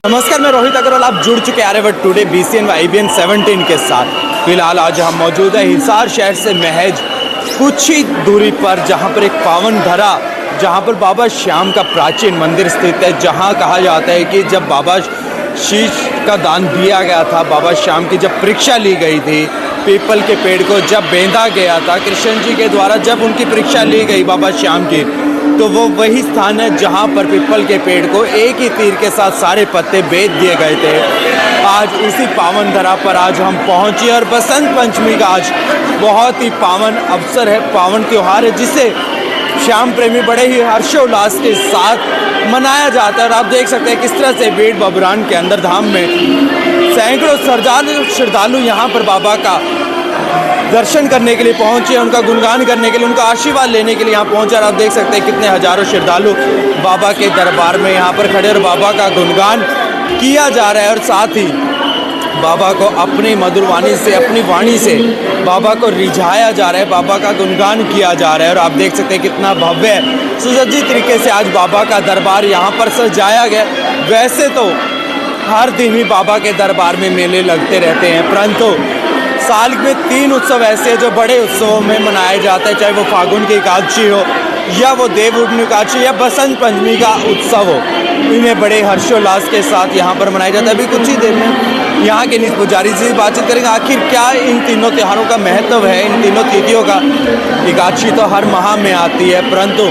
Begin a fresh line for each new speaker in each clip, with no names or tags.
नमस्कार, मैं रोहित अग्रवाल। आप जुड़ चुके हैं आर्यभट्ट टुडे BCN व IBN 17 के साथ। फिलहाल आज हम मौजूद है हिसार शहर से महज कुछ ही दूरी पर, जहां पर एक पावन धरा, जहां पर बाबा श्याम का प्राचीन मंदिर स्थित है। जहां कहा जाता है कि जब बाबा शीश का दान दिया गया था, बाबा श्याम की जब परीक्षा ली गई थी, पीपल के पेड़ को जब बेंधा गया था कृष्ण जी के द्वारा, जब उनकी परीक्षा ली गई बाबा श्याम की, तो वो वही स्थान है जहाँ पर पीपल के पेड़ को एक ही तीर के साथ सारे पत्ते बेच दिए गए थे। आज उसी पावन धरा पर आज हम पहुँचे और बसंत पंचमी का आज बहुत ही पावन अवसर है, पावन त्यौहार है, जिसे श्याम प्रेमी बड़े ही हर्षोल्लास के साथ मनाया जाता है। और आप देख सकते हैं किस तरह से बेट बबरान के अंदर धाम में सैकड़ों श्रद्धालु यहाँ पर बाबा का दर्शन करने के लिए पहुंचे, उनका गुणगान करने के लिए, उनका आशीर्वाद लेने के लिए यहाँ पहुंचे। और आप देख सकते हैं कितने हजारों श्रद्धालु बाबा के दरबार में यहाँ पर खड़े और बाबा का गुणगान किया जा रहा है। और साथ ही बाबा को अपनी मधुर वाणी से, अपनी वाणी से बाबा को रिझाया जा रहा है, बाबा का गुणगान किया जा रहा है। और आप देख सकते हैं कितना भव्य सुसज्जित तरीके से आज बाबा का दरबार यहाँ पर सजाया गया। वैसे तो हर दिन ही बाबा के दरबार में मेले लगते रहते हैं, परंतु साल में 3 उत्सव ऐसे हैं जो बड़े उत्सवों में मनाए जाते हैं, चाहे वो फागुन की एकादशी हो, या वो देवउठनी एकादशी, या बसंत पंचमी का उत्सव हो। इन्हें बड़े हर्षोल्लास के साथ यहाँ पर मनाया जाता है। अभी कुछ ही देर में यहाँ के निज पुजारी से बातचीत करेंगे, आखिर क्या इन तीनों त्योहारों का महत्व है, इन तीनों तिथियों का। एकादशी तो हर माह में आती है, परंतु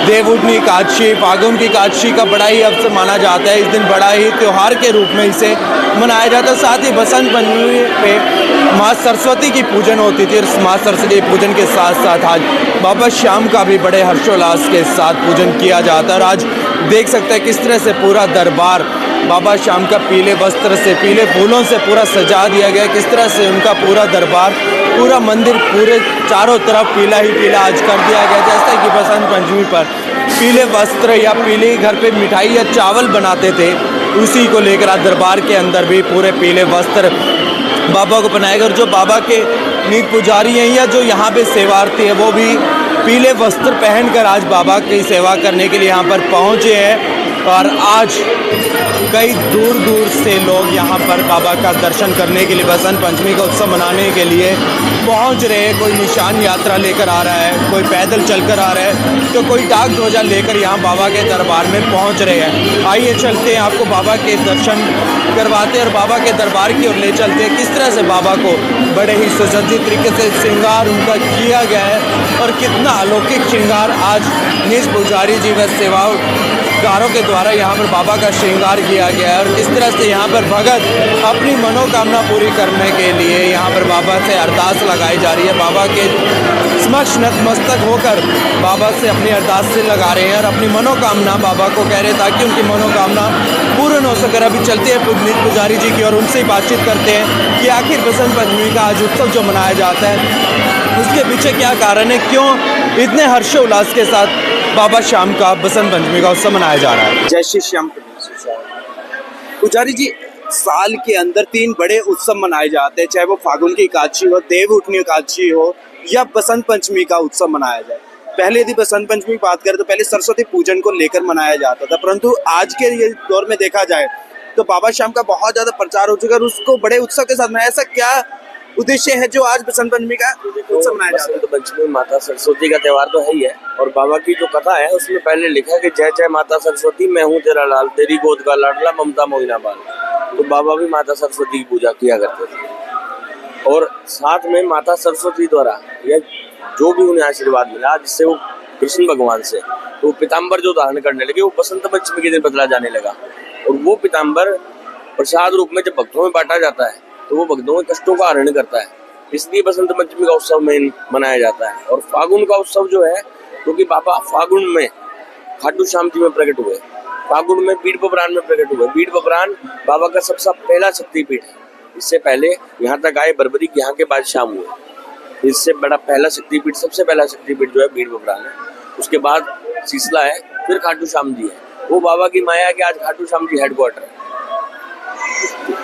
देवउठनी एकादशी, फागुन की एकादशी का बड़ा ही अवसर माना जाता है। इस दिन बड़ा ही त्यौहार के रूप में इसे मनाया जाता है। साथ ही बसंत पंचमी पे माँ सरस्वती की पूजन होती थी, और माँ सरस्वती पूजन के साथ साथ आज बाबा श्याम का भी बड़े हर्षोल्लास के साथ पूजन किया जाता है। और आज देख सकते हैं किस तरह से पूरा दरबार बाबा श्याम का पीले वस्त्र से, पीले फूलों से पूरा सजा दिया गया। किस तरह से उनका पूरा दरबार, पूरा मंदिर, पूरे चारों तरफ पीला ही पीला आज कर दिया गया। जैसा कि बसंत पंचमी पर पीले वस्त्र या पीले घर पे मिठाई या चावल बनाते थे, उसी को लेकर आज दरबार के अंदर भी पूरे पीले वस्त्र बाबा को पहनाएगा। और जो बाबा के नित पुजारी हैं या जो यहाँ पे सेवार्थी है, वो भी पीले वस्त्र पहनकर आज बाबा की सेवा करने के लिए यहाँ पर पहुँचे हैं। और आज कई दूर दूर से लोग यहाँ पर बाबा का दर्शन करने के लिए, बसंत पंचमी का उत्सव मनाने के लिए पहुँच रहे हैं। कोई निशान यात्रा लेकर आ रहा है, कोई पैदल चलकर आ रहा है, तो कोई डाक ध्वजा लेकर यहाँ बाबा के दरबार में पहुँच रहे हैं। आइए चलते हैं, आपको बाबा के दर्शन करवाते हैं और बाबा के दरबार की ओर ले चलते हैं। किस तरह से बाबा को बड़े ही सुसज्जित तरीके से श्रृंगार उनका किया गया है, और कितना अलौकिक श्रृंगार आज निज पुजारी जी व सेवाकारों के द्वारा यहाँ पर बाबा का श्रृंगार किया गया है। और किस तरह से यहाँ पर भगत अपनी मनोकामना पूरी करने के लिए यहाँ पर बाबा से अरदास लगाई जा रही है। बाबा के समक्ष नतमस्तक होकर बाबा से अपनी अरदास से लगा रहे हैं और अपनी मनोकामना बाबा को कह रहे हैं, ताकि उनकी मनोकामना पूर्ण हो सके। अभी चलते हैं पुजारी जी की और उनसे बातचीत करते हैं कि आखिर बसंत पंचमी का आज उत्सव जो मनाया जाता है, उसके पीछे क्या कारण है, क्यों इतने हर्षोल्लास के साथ बाबा श्याम का बसंत पंचमी का उत्सव मनाया जा रहा है। जय श्री श्याम। पुजारी जी, साल के अंदर 3 बड़े उत्सव मनाए जाते हैं, चाहे वो फागुन की एकादशी हो, देवउठनी एकादशी हो, या बसंत पंचमी का उत्सव मनाया जाए। पहले यदि बसंत पंचमी की बात करें तो पहले सरस्वती पूजन को लेकर मनाया जाता था, परंतु आज के ये दौर में देखा जाए तो बाबा श्याम का बहुत ज्यादा प्रचार हो चुका है, और उसको बड़े उत्सव के साथ मनाया। ऐसा क्या उद्देश्य है जो आज बसंत पंचमी का उत्सव मनाया जाता है?
बसंत पंचमी माता सरस्वती का त्योहार तो है ही है, और बाबा की जो कथा है उसमें पहले लिखा है कि जय जय माता सरस्वती, मैं हूँ तेरा लाल, तेरी गोद का लाडला, ममता मोहिना बाल। तो बाबा भी माता सरस्वती की पूजा किया करते थे, और साथ में माता सरस्वती द्वारा या जो भी उन्हें आशीर्वाद मिला, जिससे वो कृष्ण भगवान से तो पीताम्बर जो धारण करने लगे, वो बसंत पंचमी के दिन बदला जाने लगा। और वो पीताम्बर प्रसाद रूप में जब भक्तों में बांटा जाता है तो वो भक्तों के कष्टों का हरण करता है, इसलिए बसंत पंचमी का उत्सव में मनाया जाता है। और फागुन का उत्सव जो है, क्योंकि बाबा फागुन में खाटू श्याम जी में प्रकट हुए, फागुन में बीड़ बबरान में प्रकट हुए। बीड़ बबरान बाबा का सबसे पहला शक्तिपीठ है। इससे पहले यहाँ तक आए बर्बरी, यहाँ के बाद शाम हुए। इससे बड़ा पहला शक्तिपीठ, सबसे पहला शक्तिपीठ जो है बीड़ बबरान है, उसके बाद सीसला है, फिर खाटू श्याम जी है। वो बाबा की माया के आज खाटू श्याम जी हेडक्वार्टर है।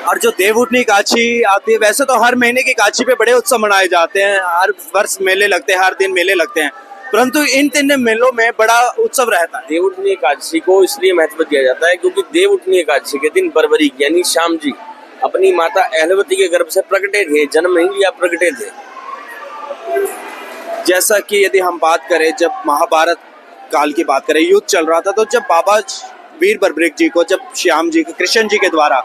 और जो देवउठनी एकादशी आती है, वैसे तो हर महीने की एकादशी पे बड़े उत्सव मनाए जाते हैं, हर वर्ष मेले लगते हैं, हर दिन मेले लगते हैं, परंतु इन 3 मेलों में बड़ा उत्सव रहता है।
देवउठनी एकादशी को इसलिए महत्व दिया जाता है क्योंकि देवउठनी एकादशी के दिन बर्बरी यानी श्याम जी अपनी माता अहलवती के गर्भ से प्रकटे थे, जन्म नहीं लिया, प्रकटे थे।
जैसा कि यदि हम बात करें, जब महाभारत काल की बात करें, युद्ध चल रहा था, तो जब बाबा वीर बर्बरीक जी को, जब श्याम जी को कृष्ण जी के द्वारा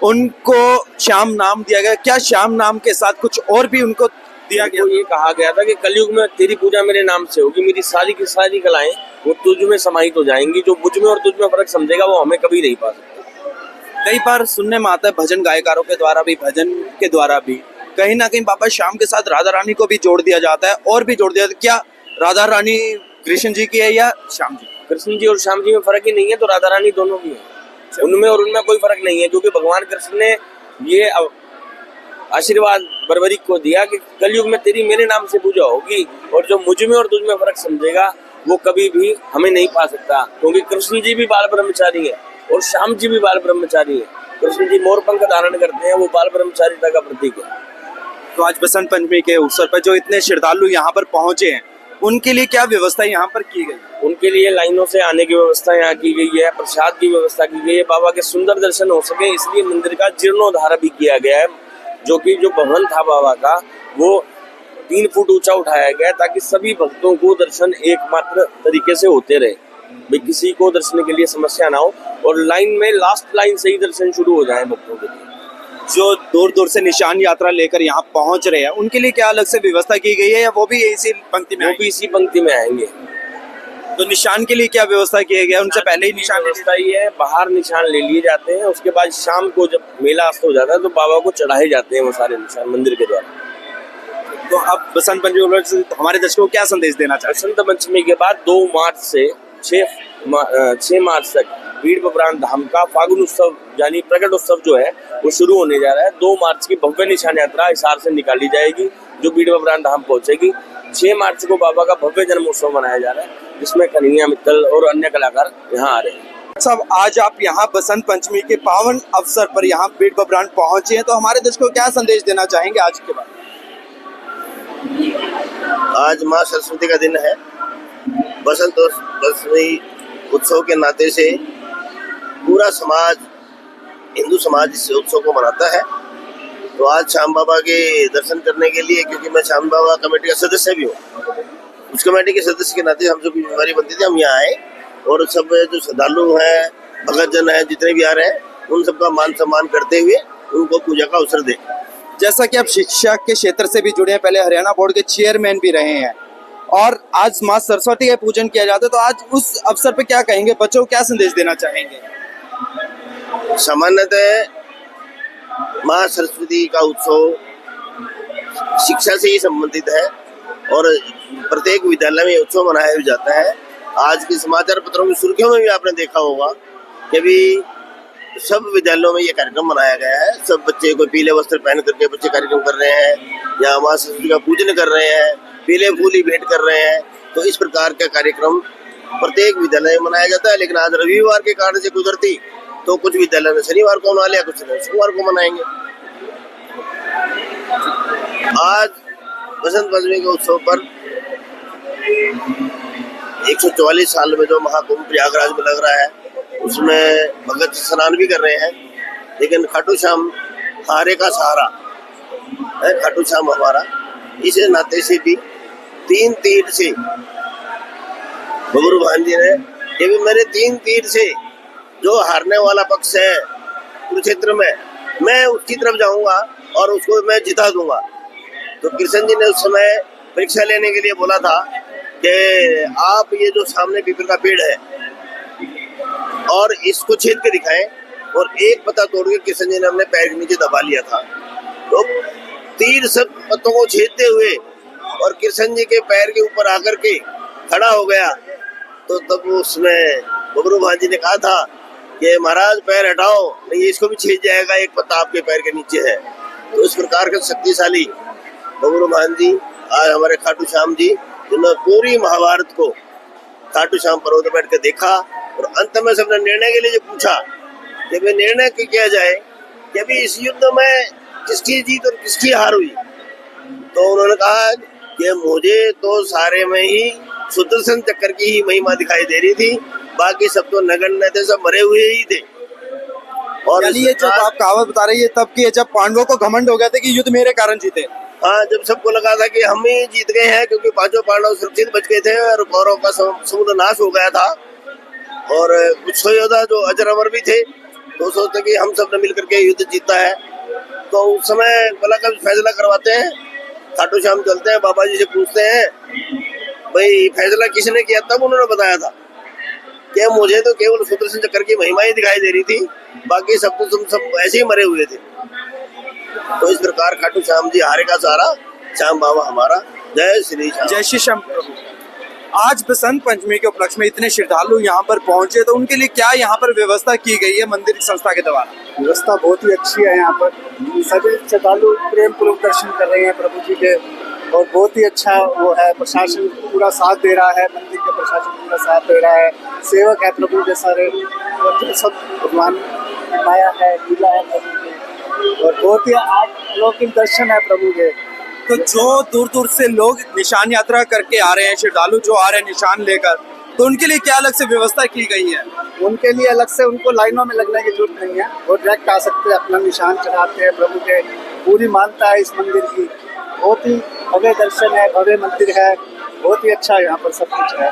उनको श्याम नाम दिया गया, क्या श्याम नाम के साथ कुछ और भी उनको दिया गया?
ये कहा गया था कि कलयुग में तेरी पूजा मेरे नाम से होगी, मेरी सारी की सारी कलाएं वो तुझ में समाहित हो जाएंगी, जो मुझ में और तुझ में फर्क समझेगा वो हमें कभी नहीं पा सकता।
कई बार सुनने में आता है भजन गायकारों के द्वारा भी, भजन के द्वारा भी कहीं ना कहीं बाबा श्याम के साथ राधा रानी को भी जोड़ दिया जाता है, और भी जोड़ दिया जाता है। क्या राधा रानी कृष्ण जी की है या श्याम जी?
कृष्ण जी और श्याम जी में फर्क ही नहीं है, तो राधा रानी दोनों की है, उनमें और उनमें कोई फर्क नहीं है, क्योंकि भगवान कृष्ण ने ये आशीर्वाद बर्बरीक को दिया कि कलयुग में तेरी मेरे नाम से पूजा होगी, और जो मुझ में और तुझ में फर्क समझेगा वो कभी भी हमें नहीं पा सकता, क्योंकि कृष्ण जी भी बाल ब्रह्मचारी है और श्याम जी भी बाल ब्रह्मचारी है। कृष्ण जी मोर पंख धारण करते हैं, वो बाल ब्रह्मचारिता का प्रतीक है।
तो आज बसंत पंचमी के अवसर पर जो इतने श्रद्धालु यहाँ पर पहुंचे हैं, उनके लिए क्या व्यवस्था यहाँ पर की गई?
उनके लिए लाइनों से आने की व्यवस्था यहाँ की गई है, प्रसाद की व्यवस्था की गई है, बाबा के सुंदर दर्शन हो सके इसलिए मंदिर का जीर्णोद्धार भी किया गया है, जो कि जो भवन था बाबा का वो 3 फुट ऊंचा उठाया गया ताकि सभी भक्तों को दर्शन एकमात्र तरीके से होते रहे, भाई किसी को दर्शन के लिए समस्या ना हो, और लाइन में लास्ट लाइन से ही दर्शन शुरू हो जाए भक्तों के लिए।
जो दूर दूर से निशान यात्रा लेकर यहाँ पहुँच रहे हैं, उनके लिए क्या अलग से व्यवस्था की गई है, या वो भी इसी पंक्ति में?
वो भी इसी पंक्ति में आएंगे।
तो निशान के लिए क्या व्यवस्था की गई है? उनसे पहले ही निशान
व्यवस्था ही है, बाहर निशान ले लिए जाते हैं, उसके बाद शाम को जब मेला अस्त हो जाता है तो बाबा को चढ़ाए जाते हैं वो सारे निशान मंदिर के द्वारा।
तो अब बसंत पंचमी से हमारे दर्शकों को क्या संदेश देना चाहते हैं?
बसंत पंचमी के बाद 2 मार्च से 6 मार्च तक बीड़ बब्रान धाम का फागुन उत्सव यानी प्रकट उत्सव जो है वो शुरू होने जा रहा है। 2 मार्च की भव्य निशान यात्रा हिसार से निकाली जाएगी जो बीड़ बब्रान धाम पहुंचेगी। 6 मार्च को बाबा का भव्य जन्म उत्सव मनाया जा रहा है, जिसमें कन्हैया मित्तल और अन्य कलाकार यहाँ आ रहे हैं।
सब आज आप यहाँ बसंत पंचमी के पावन अवसर पर यहाँ बीड़ बब्रान पहुंचे हैं, तो हमारे दर्शकों को क्या संदेश देना चाहेंगे आज के बाद?
आज माँ सरस्वती का दिन है। बसंत पंचमी उत्सव के नाते से पूरा समाज, हिंदू समाज इस उत्सव को मनाता है। तो आज श्याम बाबा के दर्शन करने के लिए, क्योंकि मैं श्याम बाबा कमेटी का सदस्य भी हूँ, उस कमेटी के सदस्य के नाते हम सब की जिम्मेदारी बनती थी, हम यहाँ आए और सब जो श्रद्धालु हैं, भगत जन हैं, जितने भी आ रहे हैं, उन सबका मान सम्मान करते हुए उनको पूजा का अवसर दें।
जैसा कि आप शिक्षा के क्षेत्र से भी जुड़े हैं, पहले हरियाणा बोर्ड के चेयरमैन भी रहे हैं, और आज माँ सरस्वती का पूजन किया जाता है, तो आज उस अवसर पर क्या कहेंगे? बच्चों को क्या संदेश देना चाहेंगे?
सामान्यतः माँ सरस्वती का उत्सव शिक्षा से ही संबंधित है और प्रत्येक विद्यालय में उत्सव मनाया जाता है। आज के समाचार पत्रों की सुर्खियों में भी आपने देखा होगा कि अभी सब विद्यालयों में ये कार्यक्रम मनाया गया है। सब बच्चे कोई पीले वस्त्र पहन करके बच्चे कार्यक्रम कर रहे हैं, या माँ सरस्वती का पूजन कर रहे हैं, पीले फूल ही भेंट कर रहे हैं। तो इस प्रकार का कार्यक्रम प्रत्येक विद्यालय में मनाया जाता है। लेकिन आज रविवार के कारण से गुजरती, तो कुछ विद्यालय ने शनिवार को मना लिया, कुछ ने सोमवार को मनाएंगे। आज बसंत पंचमी के उत्सव पर 144 साल में जो महाकुंभ प्रयागराज में लग रहा है, उसमें भगत स्नान भी कर रहे हैं। लेकिन खाटू श्याम हारे का सहारा है, खाटू श्याम हमारा, इस नाते से भी 3 तीर से बबरू भान जी ने, ये भी मेरे 3 तीर से जो हारने वाला पक्ष है कुरुक्षेत्र में, मैं उसकी तरफ जाऊंगा और उसको मैं जिता दूंगा। तो कृष्ण जी ने उस समय परीक्षा लेने के लिए बोला था कि आप ये जो सामने पीपल का पेड़ है और इसको छेद के दिखाएं, और एक पत्ता तोड़ के कृष्ण जी ने अपने पैर के नीचे दबा लिया था। तो तीर सब पत्तों को छेदते हुए और कृष्ण जी के पैर के ऊपर आकर के खड़ा हो गया। तो तब उसमें बबरू भान जी ने कहा था कि महाराज पैर हटाओ, नहीं इसको भी छेद जाएगा, एक पत्ता आपके पैर के नीचे है। तो इस प्रकार के शक्तिशाली बबरू भान जी आज हमारे खाटू श्याम जी, जिन्होंने पूरी महाभारत को खाटू श्याम पर्वत पर बैठ के देखा, और अंत में सबने निर्णय के लिए जो पूछा कि भाई निर्णय किया जाए कि अभी इस युद्ध में किसकी जीत और किसकी हार हुई, तो उन्होंने कहा कि मुझे तो सारे में ही सुदर्शन चक्र की ही महिमा दिखाई दे रही थी, बाकी सब तो नगण्य थे, सब मरे हुए ही थे। और
यानी ये जब आप कहावत बता रही है तब की है, जब पांडवों को घमंड हो गया था कि युद्ध मेरे कारण जीते।
हाँ, जब सबको लगा था कि हम ही जीत गए हैं, क्योंकि पांचों पांडव सुरक्षित बच गए थे और कौरवों का समूल नाश हो गया था, और कुछ योद्धा जो अजर अमर भी थे, तो सोचते कि हम सब ने मिलकर के युद्ध जीता है। तो उस समय बोला कभी फैसला करवाते हैं, खाटू श्याम चलते हैं, बाबा जी से पूछते हैं भाई फैसला किसने किया। तब उन्होंने बताया था कि मुझे तो केवल सुदर्शन चक्र की महिमा ही दिखाई दे रही थी, बाकी सब तो तुम सब ऐसे ही मरे हुए थे। तो इस प्रकार खाटू श्याम जी हारे का सहारा, श्याम बाबा हमारा। जय श्री श्याम।
जय श्री श्याम प्रभु। आज बसंत पंचमी के उपलक्ष्य में इतने श्रद्धालु यहाँ पर पहुंचे, तो उनके लिए क्या यहाँ पर व्यवस्था की गई है मंदिर की संस्था के द्वारा?
व्यवस्था बहुत ही अच्छी है। यहाँ पर सभी श्रद्धालु प्रेम पूर्वक दर्शन कर रहे हैं प्रभु जी के, और बहुत ही अच्छा वो है। प्रशासन पूरा साथ दे रहा है, मंदिर के प्रशासन पूरा साथ दे रहा है, सेवक है प्रभु के सारे, और सब भगवान की माया है, लीला है प्रभु की, और बहुत ही अलौकिक दर्शन है प्रभु के।
तो जो दूर दूर से लोग निशान यात्रा करके आ रहे हैं, श्रद्धालु जो आ रहे हैं निशान लेकर, तो उनके लिए क्या अलग से व्यवस्था की गई है?
उनके लिए अलग से उनको लाइनों में लगने की जरूरत नहीं है, वो डायरेक्ट आ सकते हैं, अपना निशान चढ़ाते हैं प्रभु के। पूरी मान्यता है इस मंदिर की, बहुत ही भव्य दर्शन है, भव्य मंदिर है, बहुत ही अच्छा यहाँ पर सब कुछ है।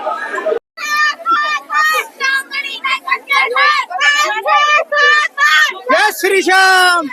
जय श्री श्याम।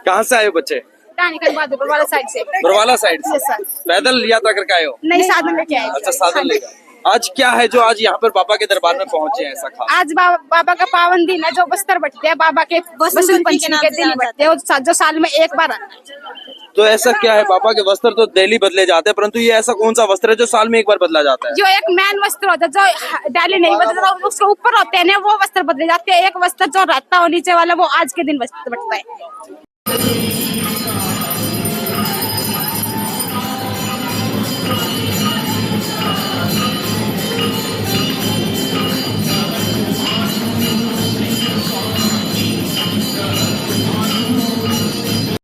कहाँ से आए हो बच्चे?
बरवाला साइड से।
बरवाला साइड से?
Yes, sir.
पैदल यात्रा करके आए हो?
नहीं, साधन लेके आए।
अच्छा, साधन लेकर। आज क्या है जो आज यहाँ पर बाबा के दरबार में पहुंचे हैं ऐसा खास?
आज बाबा का पावन दिन है, जो बस्तर बटते हैं बाबा के बसंत पंचमी के दिन बटते हैं, जो साल में एक बार आता है।
तो ऐसा क्या है, बाबा के वस्त्र तो डेली बदले जाते हैं, परंतु ये ऐसा कौन सा वस्त्र है जो साल में एक बार बदला जाता है?
जो एक मैन वस्त्र होता है, जो डेली नहीं बदलता, उसके ऊपर होते हैं ना, वो वस्त्र बदले जाते हैं। एक वस्त्र जो रहता है नीचे वाला, वो आज के दिन बटता है।